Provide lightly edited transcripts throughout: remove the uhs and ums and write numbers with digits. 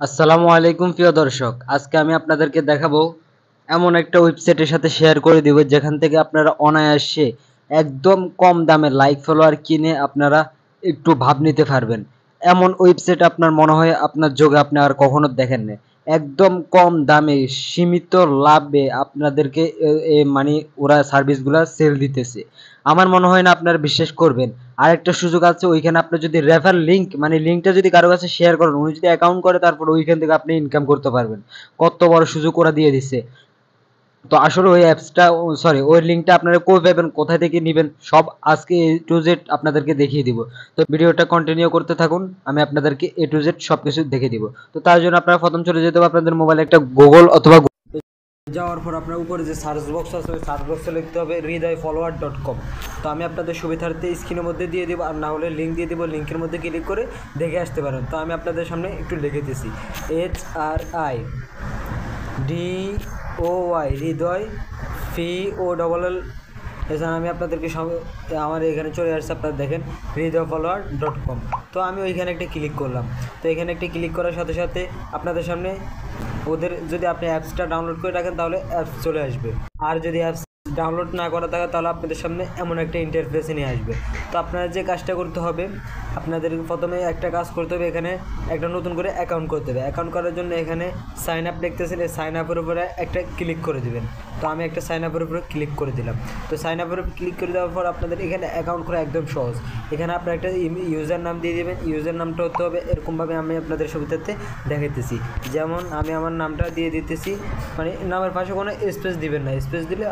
আসসালামু আলাইকুম প্রিয় দর্শক, আজকে আমি আপনাদেরকে দেখাবো এমন একটা ওয়েবসাইটের সাথে শেয়ার করে দিব যেখান থেকে আপনারা অনায়াসে একদম কম দামে লাইক ফলোয়ার কিনে আপনারা একটু ভাব নিতে পারবেন। এমন ওয়েবসাইট আপনার মনে হয় আপনার যোগে আপনি আর কখনো দেখেন না। একদম কম দামে সীমিত লাভে আপনাদেরকে মানে ওরা সার্ভিসগুলা সেল দিতেছে। আমার মনে হয় না আপনারা বিশ্বাস করবেন। আরেকটা সুযোগ আছে, ওইখানে আপনি যদি রেফার লিংক মানে লিংকটা যদি কারো কাছে শেয়ার করেন, উনি যদি অ্যাকাউন্ট করে তারপর ওইখান থেকে আপনি ইনকাম করতে পারবেন। কত বড় সুযোগ ওরা দিয়ে দিচ্ছে। তো আসলে ওই অ্যাপসটা সরি ওই লিংকটা আপনারা কই পাবেন, কোথা থেকে নেবেন, সব আজকে এ টু জেড আপনাদেরকে দেখিয়ে দিব। তো ভিডিওটা কন্টিনিউ করতে থাকুন, আমি আপনাদেরকে এ টু জেড সবকিছু দেখিয়ে দিব। তো তার জন্য আপনারা প্রথম চলে যেতে হবে আপনাদের মোবাইলে একটা গুগল অথবা যাওয়ার পর আপনার উপরে যে সার্চ বক্স আছে ওই সার্চ বক্সে লিখতে হবে হৃদয়ফলোয়ার.com। তো আমি আপনাদের সুবিধার্থে স্ক্রিনের মধ্যে দিয়ে দেবো, আর না হলে লিঙ্ক দিয়ে দেবো, লিঙ্কের মধ্যে ক্লিক করে দেখে আসতে পারেন। তো আমি আপনাদের সামনে একটু লিখে দিয়েছি HRIDOY হৃদয় FOLL। এছাড়া আমি আপনাদেরকে সব আমার এখানে চলে আসছে, আপনারা দেখেন হৃদয়ফলোয়ার.com। তো আমি ওইখানে একটা ক্লিক করলাম। তো এখানে একটা ক্লিক করার সাথে সাথে আপনাদের সামনে ওদের যদি আপনি অ্যাপসটা ডাউনলোড করে রাখেন তাহলে অ্যাপস চলে আসবে, আর যদি অ্যাপস ডাউনলোড না করা থাকে তাহলে আপনাদের সামনে এমন একটা ইন্টারফেসে নিয়ে আসবে। তো আপনারা যে কাজটা করতে হবে, আপনাদের প্রথমে একটা কাজ করতে হবে, এখানে একটা নতুন করে অ্যাকাউন্ট করতে হবে। অ্যাকাউন্ট করার জন্য এখানে সাইন আপ দেখতেছেন, এই সাইন আপের উপরে একটা ক্লিক করে দেবেন। তো আমি একটা সাইন আপের উপরে ক্লিক করে দিলাম। তো সাইন আপের উপর ক্লিক করে দেওয়ার পর আপনাদের এখানে অ্যাকাউন্ট করা একদম সহজ। এখানে আপনার একটা ইউজার নাম দিয়ে দেবেন। ইউজার নামটা হতে হবে এরকমভাবে আমি আপনাদের সুবিধার্থে দেখাইতেছি। যেমন আমি আমার নামটা দিয়ে দিতেছি, মানে নামের পাশে কোনো স্পেস দিবেন না, স্পেস দিলে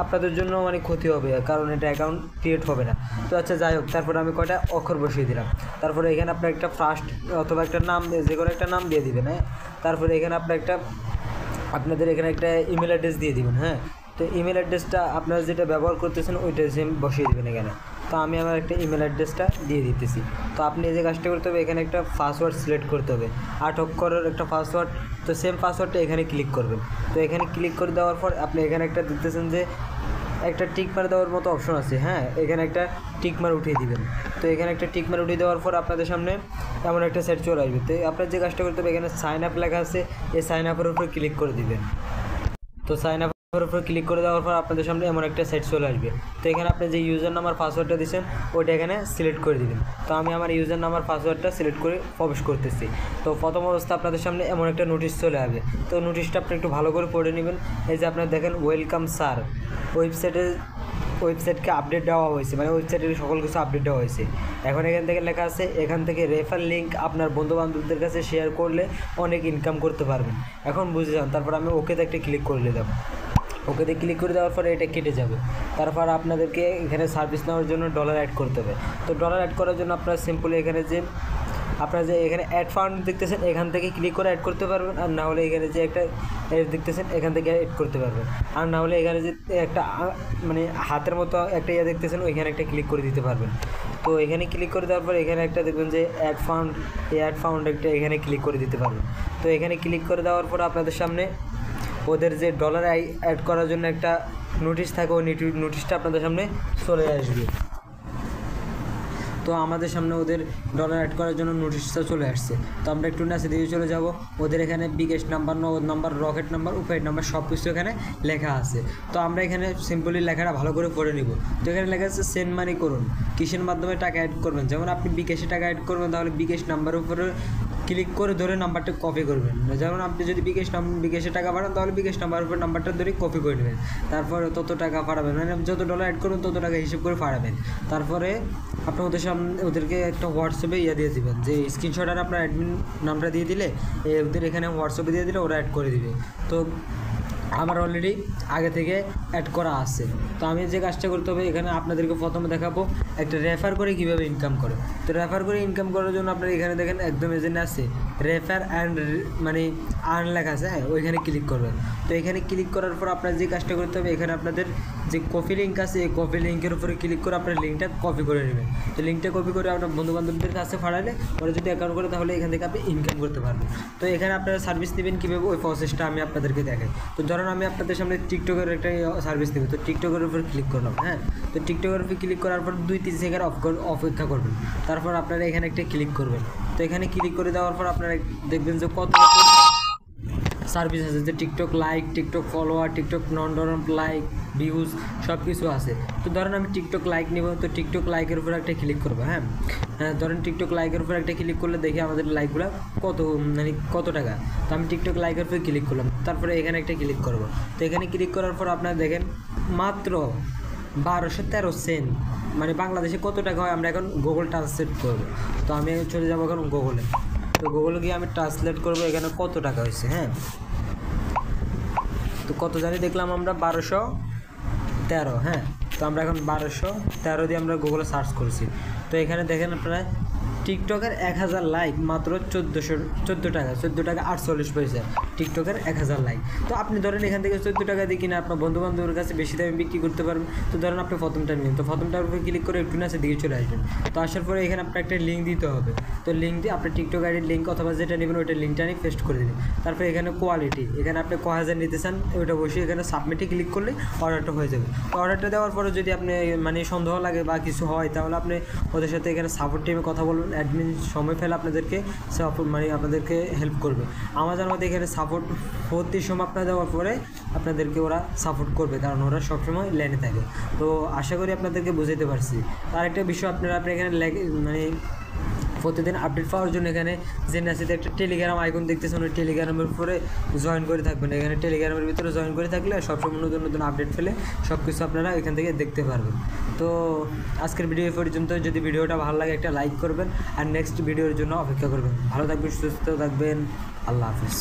আপনাদের জন্য ক্ষতি হবে, কারণ এটা অ্যাকাউন্ট ক্রিয়েট হবে না। তো আচ্ছা যাই হোক, তারপরে আমি কয়টা অক্ষর বসিয়ে দিলাম। তারপরে এখানে আপনার একটা ফার্স্ট অথবা একটা নাম, যে কোনো একটা নাম দিয়ে দিবেন। হ্যাঁ, তারপরে এখানে আপনাদের এখানে একটা ইমেল অ্যাড্রেস দিয়ে দিবেন। হ্যাঁ, তো ইমেল অ্যাড্রেসটা আপনারা যেটা ব্যবহার করতেছেন ওইটা সেম বসিয়ে দেবেন এখানে। তো আমি আমার একটা ইমেল অ্যাড্রেসটা দিয়ে দিতেছি। তো আপনি যে কাজটা করতে হবে, এখানে একটা পাসওয়ার্ড সিলেক্ট করতে হবে, 8 অক্ষরের একটা পাসওয়ার্ড। তো সেম পাসওয়ার্ডটা এখানে ক্লিক করবেন। তো এখানে ক্লিক করে দেওয়ার পর আপনি এখানে একটা দেখতেছেন যে একটা টিক মার দেওয়ার মতো অপশন আছে। হ্যাঁ, এখানে একটা টিক মার উঠিয়ে দিবেন। তো এখানে একটা টিক মার উঠিয়ে দেওয়ার পর আপনাদের সামনে এমন একটা সেট চলে আসবে। তো আপনার যে কাজটা করতে হবে, এখানে সাইন আপ লেখা আছে, এই সাইন আপের উপরে ক্লিক করে দিবেন। তো সাইন আপের উপর ক্লিক করে দেওয়ার পর আপনাদের সামনে এমন একটা সাইট চলে আসবে। তো এখানে আপনি যে ইউজার নাম আর পাসওয়ার্ডটা দিয়েছেন ওইটা এখানে সিলেক্ট করে দিবেন। তো আমি আমার ইউজার নাম আর পাসওয়ার্ডটা সিলেক্ট করে প্রবেশ করতেছি। তো প্রথম অবস্থা আপনাদের সামনে এমন একটা নোটিশ চলে আসবে। তো নোটিশটা আপনি একটু ভালো করে পড়ে নেবেন। এই যে আপনারা দেখেন ওয়েলকাম স্যার, ওয়েবসাইটকে আপডেট দেওয়া হয়েছে, মানে ওয়েবসাইটের সকল কিছু আপডেট দেওয়া হয়েছে। এখন এখান থেকে লেখা আছে, এখান থেকে রেফার লিঙ্ক আপনার বন্ধুবান্ধবদের কাছে শেয়ার করলে অনেক ইনকাম করতে পারবেন। এখন বুঝে যান। তারপর আমি ওকেতে একটা ক্লিক করে দিলাম। ওকেতে ক্লিক করে দেওয়ার পরে এটা কেটে যাবে। তারপর আপনাদেরকে এখানে সার্ভিস নেওয়ার জন্য ডলার অ্যাড করতে হবে। তো ডলার অ্যাড করার জন্য আপনারা সিম্পলি এখানে এখানে অ্যাড ফান্ড দেখতেছেন, এখান থেকে ক্লিক করে অ্যাড করতে পারবেন। আর না হলে এখানে যে একটা অ্যাড দেখতেছেন, এখান থেকে অ্যাড করতে পারবেন। আর না হলে এখানে যে একটা হাতের মতো একটা দেখতেছেন, ওইখানে একটা ক্লিক করে দিতে পারবেন। তো এখানে ক্লিক করে দেওয়ার পর এখানে একটা দেখবেন যে অ্যাড ফাউন্ড একটা এখানে ক্লিক করে দিতে পারবেন। তো এখানে ক্লিক করে দেওয়ার পর আপনাদের সামনে ওদের যে ডলার অ্যাড করার জন্য একটা নোটিশ থাকে, ওই নোটিশটা আপনাদের সামনে চলে আসবে। তো আমাদের সামনে ওদের ডলার অ্যাড করার জন্য নোটিশটা চলে আসছে। তো আমরা একটু নিচে দিকে চলে যাব। ওদের এখানে বিগেস্ট নাম্বার, নগদ নাম্বার, রকেট নাম্বার, উপায় নাম্বার সব কিছু এখানে লেখা আছে। তো আমরা এখানে সিম্পলি লেখাটা ভালো করে পড়ে নিব। তো এখানে লেখা আছে সেন্ড মানি করুন, কিসের মাধ্যমে টাকা অ্যাড করবেন। যেমন আপনি বিকাশে টাকা অ্যাড করবেন, তাহলে বিকাশ নাম্বারের উপরে ক্লিক করে ধরে নাম্বারটা কপি করবেন। যেমন আপনি যদি বিকাশে টাকা পাঠান, তাহলে বিকাশ নাম্বারের উপর নাম্বারটা ধরে কপি করে নেবেন। তারপরে তত টাকা পাঠাবেন, মানে যত ডলার অ্যাড করবেন তত টাকা হিসেব করে পাঠাবেন। তারপরে আপনি ওদেরকে একটা হোয়াটসঅ্যাপে দিয়ে দেবেন, যে স্ক্রিনশট আর আপনার অ্যাডমিন নামটা দিয়ে দিলে ওদের এখানে হোয়াটসঅ্যাপে দিয়ে দিলে ওরা অ্যাড করে দিবে। তো আমার অলরেডি আগে থেকে অ্যাড করা আছে। তো আমি যে কাজটা করতে হবে, এখানে আপনাদেরকে প্রথমে দেখাবো একটা রেফার করে কীভাবে ইনকাম করে। তো রেফার করে ইনকাম করার জন্য আপনারা এখানে দেখেন একদম এজেন্ট আছে, রেফার অ্যান্ড আর্ন লেখা আছে। হ্যাঁ, ওইখানে ক্লিক করবেন। তো এখানে ক্লিক করার পর আপনার যে কাজটা করতে হবে, এখানে আপনাদের যে কপি লিঙ্ক আছে, এই কপি লিঙ্কের উপরে ক্লিক করে আপনার লিঙ্কটা কপি করে নেবেন। তো লিঙ্কটা কপি করে আপনার বন্ধুবান্ধবদের কাছে পাঠালে ওরা যদি অ্যাকাউন্ট করে, তাহলে এখান থেকে আপনি ইনকাম করতে পারবেন। তো এখানে আপনারা সার্ভিস নেবেন কীভাবে, ওই প্রসেসটা আমি আপনাদেরকে দেখাই। তো ধরুন আমি আপনাদের সামনে টিকটকের একটা সার্ভিস নেব। তো টিকটকের উপর ক্লিক করলাম। হ্যাঁ, তো টিকটকের উপর ক্লিক করার পর 2-3 সেকেন্ড অপেক্ষা করবেন। তারপর আপনারা এখানে একটা ক্লিক করবেন। তো এখানে ক্লিক করে দেওয়ার পর আপনারা দেখবেন যে কত রকম সার্ভিস আছে, যে TikTok like, TikTok follower, TikTok non ডরম লাইক, ভিউজ সব কিছু আছে। তো ধরেন আমি টিকটক লাইক নিব, তো টিকটক লাইকের উপর একটা ক্লিক করবো। হ্যাঁ, ধরেন টিকটক লাইকের উপর একটা ক্লিক করলে দেখি আমাদের লাইকগুলো কত টাকা। তো আমি টিকটক লাইকের উপর ক্লিক করলাম, তারপরে এখানে একটা ক্লিক করব। তো এখানে ক্লিক করার পর আপনারা দেখেন মাত্র 1213 সেন্ট, মানে বাংলাদেশে কত টাকা হয় আমরা এখন গুগল ট্রান্সলেট করব। তো আমি চলে যাবো এখন গুগলে। তো গুগলে গিয়ে আমি ট্রান্সলেট করবো এখানে কত টাকা হয়েছে। হ্যাঁ, তো কত জানি দেখলাম আমরা 1213। হ্যাঁ, তো আমরা এখন 1213 দিয়ে আমরা গুগলে সার্চ করছি। তো এখানে দেখেন আপনারা টিকটকের 1000 লাইক মাত্র 14 টাকা 48 পয়সা। টিকটকের 1000 লাইক। তো আপনি ধরেন এখান থেকে 14 টাকা দিয়ে কিনে আপনার বন্ধু বান্ধবের কাছে বেশি দামে বিক্রি করতে পারবেন। তো ধরেন আপনি প্রথমটা নিন, তো প্রথমটার উপরে ক্লিক করে একটু নাচে দিকে চলে আসবেন। তো আসার পরে এখানে আপনার একটা লিঙ্ক দিতে হবে। তো লিঙ্ক দিয়ে আপনার টিকটক আইডির লিঙ্ক অথবা যেটা নেবেন ওইটা লিঙ্কটা নিয়ে পেস্ট করে দেবেন। তারপরে এখানে কোয়ালিটি, এখানে আপনি 1000 নিতে চান ওইটা বসে এখানে সাবমিটে ক্লিক করলে অর্ডারটা হয়ে যাবে। তো অর্ডারটা দেওয়ার পরে যদি আপনি মানে সন্দেহ লাগে বা কিছু হয়, তাহলে আপনি ওদের সাথে এখানে সাপোর্ট টিমে কথা বলবেন। অ্যাডমিন সময় ফেলে আপনাদেরকে আপনাদেরকে হেল্প করবে। আমাদের মধ্যে এখানে সাপোর্ট প্রতি সময় আপনার দেওয়ার পরে আপনাদেরকে ওরা সাপোর্ট করবে, কারণ ওরা সবসময় লাইনে থাকে। তো আশা করি আপনাদেরকে বুঝাইতে পারছি। তার একটা বিষয় আপনারা এখানে মানে প্রতিদিন আপডেট পাওয়ার জন্য এখানে যে নাচিতে একটা টেলিগ্রাম আইকন দেখতেছেন, ওই টেলিগ্রামের উপরে জয়েন করে থাকবেন। এখানে টেলিগ্রামের ভিতরে জয়েন করে থাকলে সবসময় নতুন নতুন আপডেট ফেলে সব কিছু আপনারা এখান থেকে দেখতে পারবেন। তো আজকের ভিডিও পর্যন্ত। যদি ভিডিওটা ভালো লাগে একটা লাইক করবেন আর নেক্সট ভিডিওর জন্য অপেক্ষা করবেন। ভালো থাকবেন, সুস্থ থাকবেন, আল্লাহ হাফিজ।